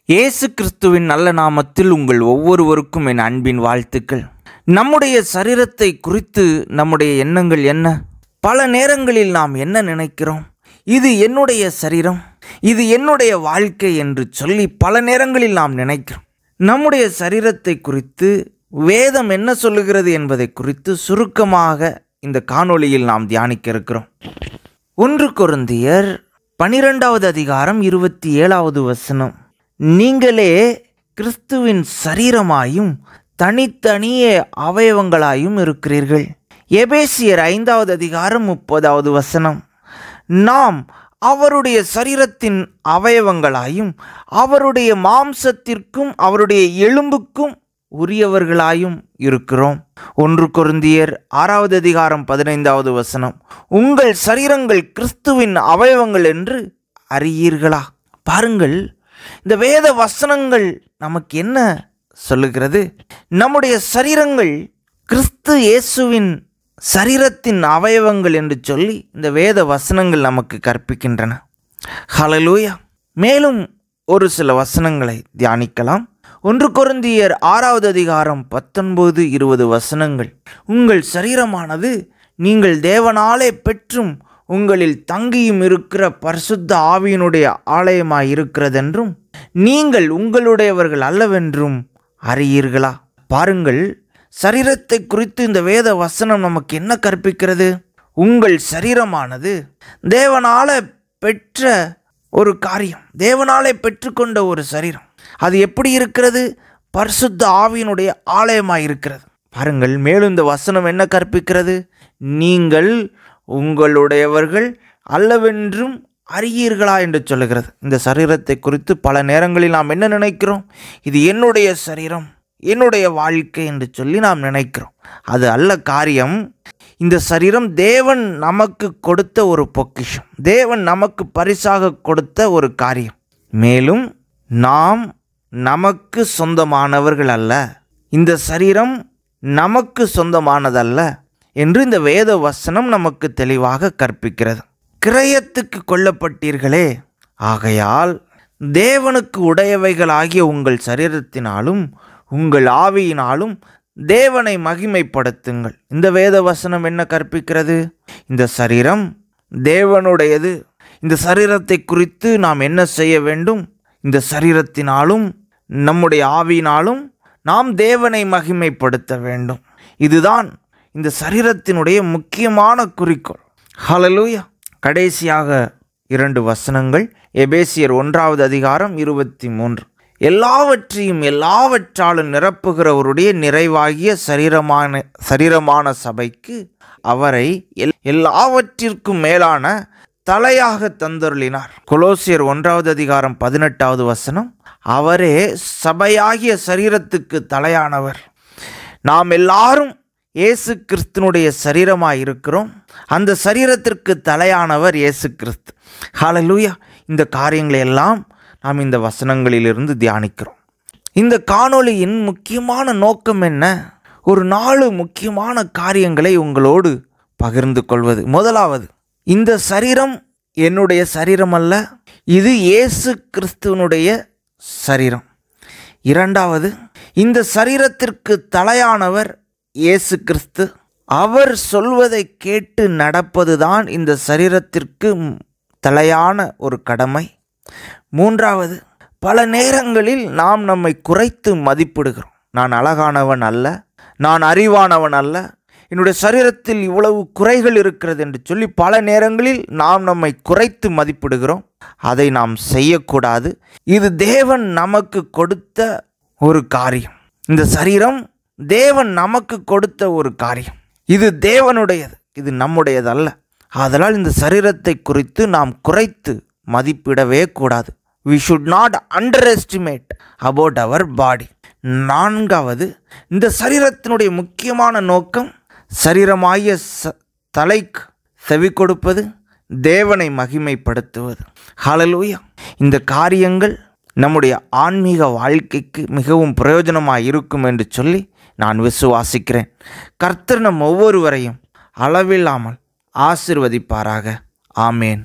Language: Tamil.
இயேசு கிறிஸ்துவின் நல்ல நாமத்தில் உங்கள் ஒவ்வொருவருக்கும் என் அன்பின் வாழ்த்துக்கள். நம்முடைய சரீரத்தை குறித்து நம்முடைய எண்ணங்கள் என்ன? பல நேரங்களில் நாம் என்ன நினைக்கிறோம்? இது என்னுடைய சரீரம், இது என்னுடைய வாழ்க்கை என்று சொல்லி பல நேரங்களில் நாம் நினைக்கிறோம். நம்முடைய சரீரத்தை குறித்து வேதம் என்ன சொல்லுகிறது என்பதை குறித்து சுருக்கமாக இந்த காணொளியில் நாம் தியானிக்க இருக்கிறோம். 1 கொரிந்தியர் 12வது அதிகாரம் 27வது வசனம். நீங்களே கிறிஸ்துவின் சரீரமாயும் தனித்தனியே அவயவங்களாயும் இருக்கிறீர்கள். எபேசியர் 5வது அதிகாரம் 30வது வசனம். நாம் அவருடைய சரீரத்தின் அவயவங்களாயும் அவருடைய மாம்சத்திற்கும் அவருடைய எலும்புக்கும் உரியவர்களாயும் இருக்கிறோம். 1 கொரிந்தியர் 6வது அதிகாரம் 15வது வசனம். உங்கள் சரீரங்கள் கிறிஸ்துவின் அவயவங்கள் என்று அறியீர்களா? பாருங்கள், இந்த வேத வசனங்கள் நமக்கு என்ன சொல்லுகிறது? நம்முடைய சரீரங்கள் கிறிஸ்து இயேசுவின் சரீரத்தின் அவயவங்கள் என்று சொல்லி இந்த வேத வசனங்கள் நமக்கு கற்பிக்கின்றன. ஹல்லேலூயா. மேலும் ஒரு சில வசனங்களை தியானிக்கலாம். 1 கொரிந்தியர் 6வது அதிகாரம் 19-20 வசனங்கள். உங்கள் சரீரமானது நீங்கள் தேவனாலே பெற்றும் உங்களில் தங்கியும் இருக்கிற பரிசுத்த ஆவியினுடைய ஆலயமாய் இருக்கிறதென்றும் நீங்கள் உங்களுடையவர்கள் அல்லவென்றும் அறியீர்களா? பாருங்கள், சரீரத்தை குறித்து இந்த வேத வசனம் நமக்கு என்ன கற்பிக்கிறது? உங்கள் சரீரமானது தேவனாலே பெற்ற ஒரு காரியம், தேவனாலே பெற்றுக்கொண்ட ஒரு சரீரம். அது எப்படி இருக்கிறது? பரிசுத்த ஆவியினுடைய ஆலயமாய் இருக்கிறது. பாருங்கள், மேலும் இந்த வசனம் என்ன கற்பிக்கிறது? நீங்கள் உங்களுடையவர்கள் அல்லவென்றும் அறியீர்களா என்று சொல்லுகிறது. இந்த சரீரத்தை குறித்து பல நேரங்களில் நாம் என்ன நினைக்கிறோம்? இது என்னுடைய சரீரம், என்னுடைய வாழ்க்கை என்று சொல்லி நாம் நினைக்கிறோம். அது அல்ல காரியம். இந்த சரீரம் தேவன் நமக்கு கொடுத்த ஒரு பொக்கிஷம், தேவன் நமக்கு பரிசாக கொடுத்த ஒரு காரியம். மேலும் நாம் நமக்கு சொந்தமானவர்கள் அல்ல, இந்த சரீரம் நமக்கு சொந்தமானதல்ல என்று இந்த வேத வசனம் நமக்கு தெளிவாக கற்பிக்கிறது. கிரயத்துக்கு கொல்லப்பட்டீர்களே, ஆகையால் தேவனுக்கு உடையவைகளாகிய உங்கள் சரீரத்தினாலும் உங்கள் ஆவியினாலும் தேவனை மகிமைப்படுத்துங்கள். இந்த வேத வசனம் என்ன கற்பிக்கிறது? இந்த சரீரம் தேவனுடையது. இந்த சரீரத்தை குறித்து நாம் என்ன செய்ய வேண்டும்? இந்த சரீரத்தினாலும் நம்முடைய ஆவியினாலும் நாம் தேவனை மகிமைப்படுத்த வேண்டும். இதுதான் இந்த சரீரத்தினுடைய முக்கியமான குறிக்கோள். ஹல்லேலூயா. கடைசியாக 2 வசனங்கள். எபேசியர் 1வது அதிகாரம் 23. எல்லாவற்றையும் எல்லாவற்றாலும் நிரப்புகிறவருடைய நிறைவாகிய சரீரமான சபைக்கு அவரை எல்லாவற்றிற்கும் மேலான தலையாக தந்தருளினார். கொலோசியர் 1வது அதிகாரம் 18வது வசனம். அவரே சபையாகிய சரீரத்துக்கு தலையானவர். நாம் எல்லாரும் இயேசு கிறிஸ்துனுடைய சரீரமாய் இருக்கிறோம். அந்த சரீரத்திற்கு தலையானவர் இயேசு கிறிஸ்து. ஹல்லேலூயா. இந்த காரியங்களை எல்லாம் நாம் இந்த வசனங்களிலிருந்து தியானிக்கிறோம். இந்த காணொளியின் முக்கியமான நோக்கம் என்ன? ஒரு 4 முக்கியமான காரியங்களை உங்களோடு பகிர்ந்து கொள்வது. முதலாவது, இந்த சரீரம் என்னுடைய சரீரம் அல்ல, இது இயேசு கிறிஸ்துவனுடைய சரீரம். இரண்டாவது, இந்த சரீரத்திற்கு தலையானவர் இயேசு கிறிஸ்து. அவர் சொல்வதை கேட்டு நடப்பதுதான் இந்த சரீரத்திற்கு தலையான ஒரு கடமை. மூன்றாவது, பல நேரங்களில் நாம் நம்மை குறைத்து மதிப்பிடுகிறோம். நான் அழகானவன் அல்ல, நான் அறிவானவன் அல்ல, என்னுடைய சரீரத்தில் இவ்வளவு குறைகள் இருக்கிறது என்று சொல்லி பல நேரங்களில் நாம் நம்மை குறைத்து மதிப்பிடுகிறோம். அதை நாம் செய்யக்கூடாது. இது தேவன் நமக்கு கொடுத்த ஒரு காரியம். இந்த சரீரம் தேவன் நமக்கு கொடுத்த ஒரு காரியம். இது தேவனுடையது, இது நம்முடையதல்ல. ஆதலால் இந்த சரீரத்தை குறித்து நாம் குறைத்து மதிப்பிடவே கூடாது. We should not underestimate about our body. நான்காவது, இந்த சரீரத்தினுடைய முக்கியமான நோக்கம் சரீரமாகிய தலைக்கு செவி கொடுப்பது, தேவனை மகிமைப்படுத்துவது. ஹல்லேலூயா. இந்த காரியங்கள் நம்முடைய ஆன்மீக வாழ்க்கைக்கு மிகவும் பிரயோஜனமாக இருக்கும் என்று சொல்லி நான் விசுவாசிக்கிறேன். கர்த்தர் நம் ஒவ்வொருவரையும் அளவில்லாமல் ஆசீர்வதிப்பாராக. ஆமேன்.